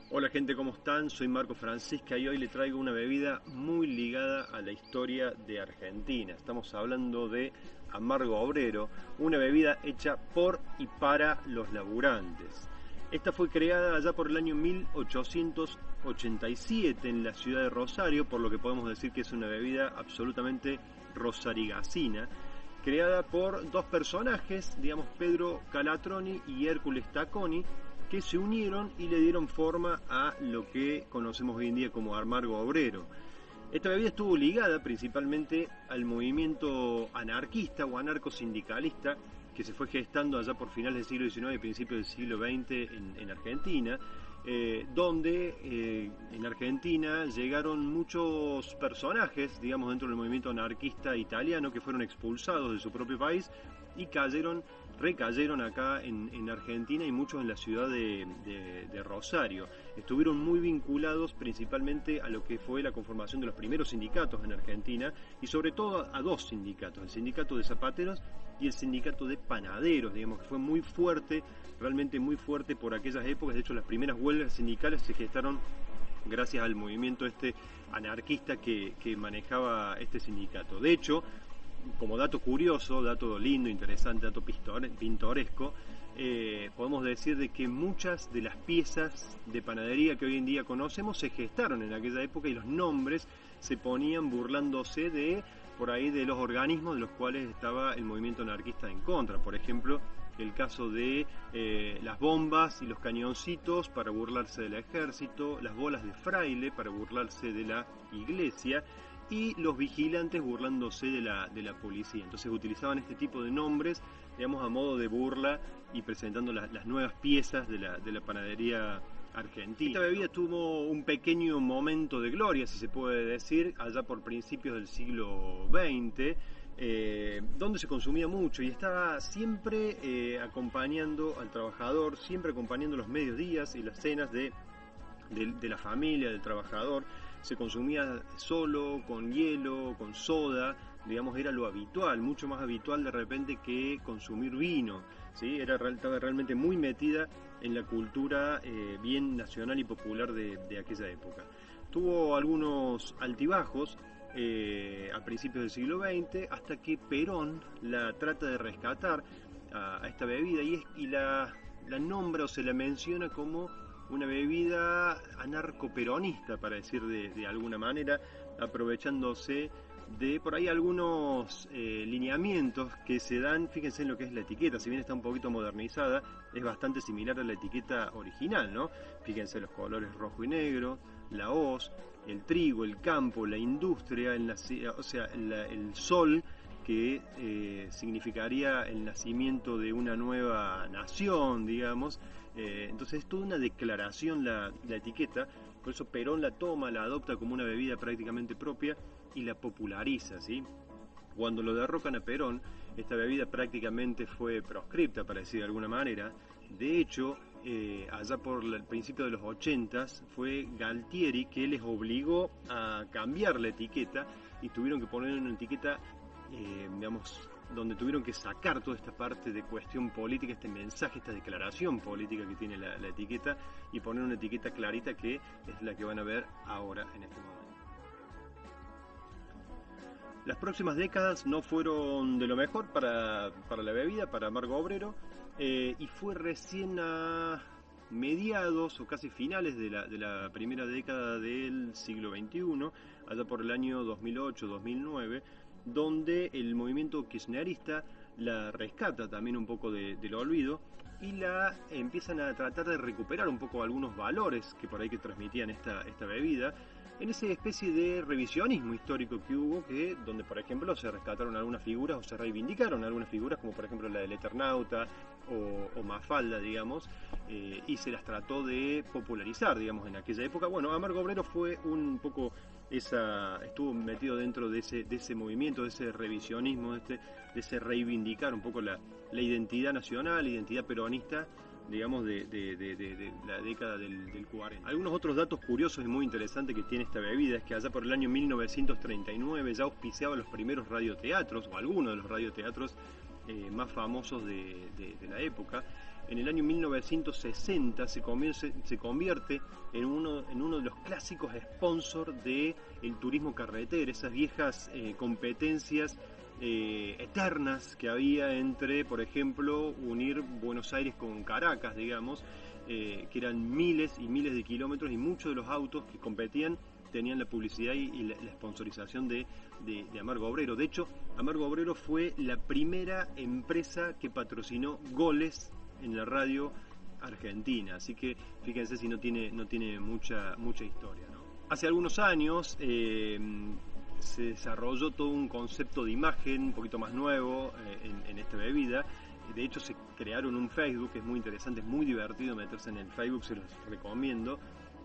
Hola gente, ¿cómo están? Soy Marco Francisca y hoy le traigo una bebida muy ligada a la historia de Argentina. Estamos hablando de Amargo Obrero, una bebida hecha por y para los laburantes. Esta fue creada allá por el año 1887 en la ciudad de Rosario, por lo que podemos decir que es una bebida absolutamente rosarigacina, creada por dos personajes, digamos Pedro Calatroni y Hércules Taconi, que se unieron y le dieron forma a lo que conocemos hoy en día como Amargo Obrero. Esta bebida estuvo ligada principalmente al movimiento anarquista o anarcosindicalista que se fue gestando allá por finales del siglo XIX y principios del siglo XX en Argentina, donde en Argentina llegaron muchos personajes, digamos, dentro del movimiento anarquista italiano que fueron expulsados de su propio país y recayeron acá en Argentina y muchos en la ciudad de Rosario. Estuvieron muy vinculados principalmente a lo que fue la conformación de los primeros sindicatos en Argentina y sobre todo a dos sindicatos, el sindicato de zapateros y el sindicato de panaderos, digamos que fue muy fuerte, realmente muy fuerte por aquellas épocas. De hecho, las primeras huelgas sindicales se gestaron gracias al movimiento anarquista que manejaba este sindicato. De hecho, como dato curioso, dato lindo, interesante, dato pintoresco, podemos decir de que muchas de las piezas de panadería que hoy en día conocemos se gestaron en aquella época y los nombres se ponían burlándose de por ahí de los organismos de los cuales estaba el movimiento anarquista en contra. Por ejemplo, el caso de las bombas y los cañoncitos para burlarse del ejército, las bolas de fraile para burlarse de la iglesia y los vigilantes burlándose de la policía. Entonces utilizaban este tipo de nombres, digamos, a modo de burla y presentando las nuevas piezas de la panadería argentina. Esta bebida tuvo un pequeño momento de gloria, si se puede decir, allá por principios del siglo XX, donde se consumía mucho y estaba siempre acompañando al trabajador, siempre acompañando los mediodías y las cenas de la familia, del trabajador. Se consumía solo, con hielo, con soda, digamos, era lo habitual, mucho más habitual de repente que consumir vino, ¿sí? Estaba realmente muy metida en la cultura bien nacional y popular de aquella época. Tuvo algunos altibajos a principios del siglo XX, hasta que Perón la trata de rescatar a esta bebida y la nombra o se la menciona como una bebida anarcoperonista, para decir de alguna manera, aprovechándose de por ahí algunos lineamientos que se dan. Fíjense en lo que es la etiqueta, si bien está un poquito modernizada, es bastante similar a la etiqueta original, ¿no? Fíjense los colores rojo y negro, la hoz, el trigo, el campo, la industria, o sea, el sol, que significaría el nacimiento de una nueva nación, digamos. Entonces es toda una declaración la etiqueta, por eso Perón la toma, la adopta como una bebida prácticamente propia y la populariza, ¿sí? Cuando lo derrocan a Perón, esta bebida prácticamente fue proscripta, para decir de alguna manera. De hecho, allá por el principio de los 80s, fue Galtieri que les obligó a cambiar la etiqueta y tuvieron que poner una etiqueta, digamos, donde tuvieron que sacar toda esta parte de cuestión política, este mensaje, esta declaración política que tiene la etiqueta, y poner una etiqueta clarita que es la que van a ver ahora en este momento. Las próximas décadas no fueron de lo mejor para la bebida, para Amargo Obrero, y fue recién a mediados o casi finales de la primera década del siglo XXI, allá por el año 2008-2009, donde el movimiento kirchnerista la rescata también un poco del olvido y la empiezan a tratar de recuperar un poco algunos valores que por ahí que transmitían esta bebida, en esa especie de revisionismo histórico que hubo, donde por ejemplo se rescataron algunas figuras o se reivindicaron algunas figuras, como por ejemplo la del Eternauta o Mafalda, digamos, y se las trató de popularizar, digamos, en aquella época. Bueno, Amargo Obrero fue un poco estuvo metido dentro de ese movimiento, de ese revisionismo, de ese reivindicar un poco la identidad nacional, la identidad peronista, digamos, de la década del 40. Algunos otros datos curiosos y muy interesantes que tiene esta bebida es que allá por el año 1939 ya auspiciaba los primeros radioteatros, o algunos de los radioteatros más famosos de la época. en el año 1960 se convierte en uno de los clásicos sponsors del turismo carretera, esas viejas competencias eternas que había entre, por ejemplo, unir Buenos Aires con Caracas, digamos, que eran miles y miles de kilómetros, y muchos de los autos que competían tenían la publicidad y la sponsorización de Amargo Obrero. De hecho, Amargo Obrero fue la primera empresa que patrocinó goles en la radio argentina, así que fíjense si no tiene mucha historia, ¿no? Hace algunos años se desarrolló todo un concepto de imagen un poquito más nuevo en esta bebida. De hecho, se crearon un Facebook, que es muy interesante, es muy divertido meterse en el Facebook, se los recomiendo,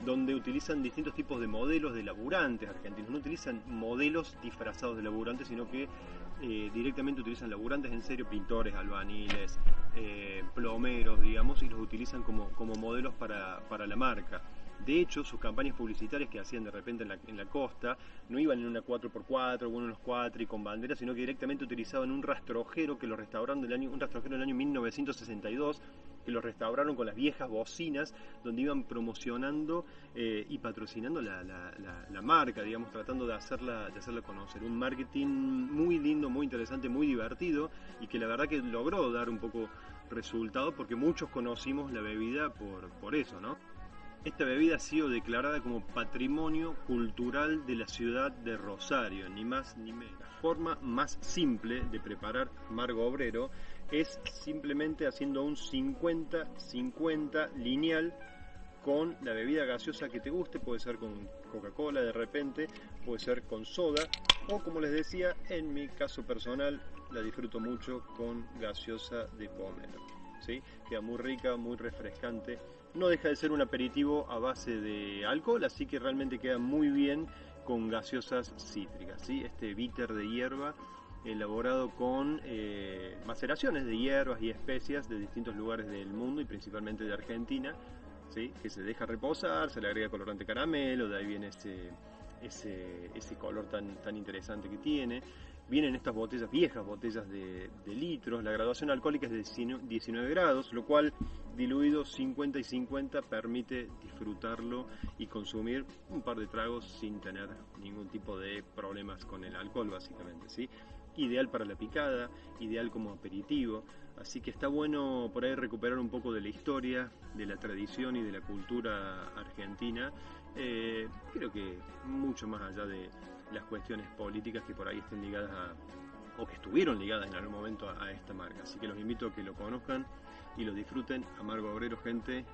donde utilizan distintos tipos de modelos de laburantes argentinos. No utilizan modelos disfrazados de laburantes, sino que directamente utilizan laburantes en serio, pintores, albañiles, plomeros, digamos, y los utilizan como modelos para la marca. De hecho, sus campañas publicitarias que hacían de repente en la costa no iban en una 4x4 o en unos cuatri con banderas, sino que directamente utilizaban un rastrojero que lo restauraron un rastrojero del año 1962, que lo restauraron con las viejas bocinas, donde iban promocionando y patrocinando la marca, digamos, tratando de hacerla conocer. Un marketing muy lindo, muy interesante, muy divertido, y que la verdad que logró dar un poco resultado, porque muchos conocimos la bebida por eso, ¿no? Esta bebida ha sido declarada como Patrimonio Cultural de la ciudad de Rosario, ni más ni menos. La forma más simple de preparar Amargo Obrero es simplemente haciendo un 50-50 lineal con la bebida gaseosa que te guste. Puede ser con Coca-Cola de repente, puede ser con soda, o como les decía, en mi caso personal la disfruto mucho con gaseosa de pomelo, ¿sí? Queda muy rica, muy refrescante. No deja de ser un aperitivo a base de alcohol, así que realmente queda muy bien con gaseosas cítricas, ¿sí? Este bitter de hierba elaborado con maceraciones de hierbas y especias de distintos lugares del mundo y principalmente de Argentina, ¿sí? Que se deja reposar, se le agrega colorante caramelo, de ahí viene ese color tan interesante que tiene. Vienen estas botellas, viejas botellas de litros. La graduación alcohólica es de 19 grados, lo cual diluido 50 y 50 permite disfrutarlo y consumir un par de tragos sin tener ningún tipo de problemas con el alcohol, básicamente, ¿sí? Ideal para la picada, ideal como aperitivo, así que está bueno por ahí recuperar un poco de la historia, de la tradición y de la cultura argentina. Creo que mucho más allá de las cuestiones políticas que por ahí estén ligadas o que estuvieron ligadas en algún momento a esta marca. Así que los invito a que lo conozcan y lo disfruten. Amargo Obrero, gente.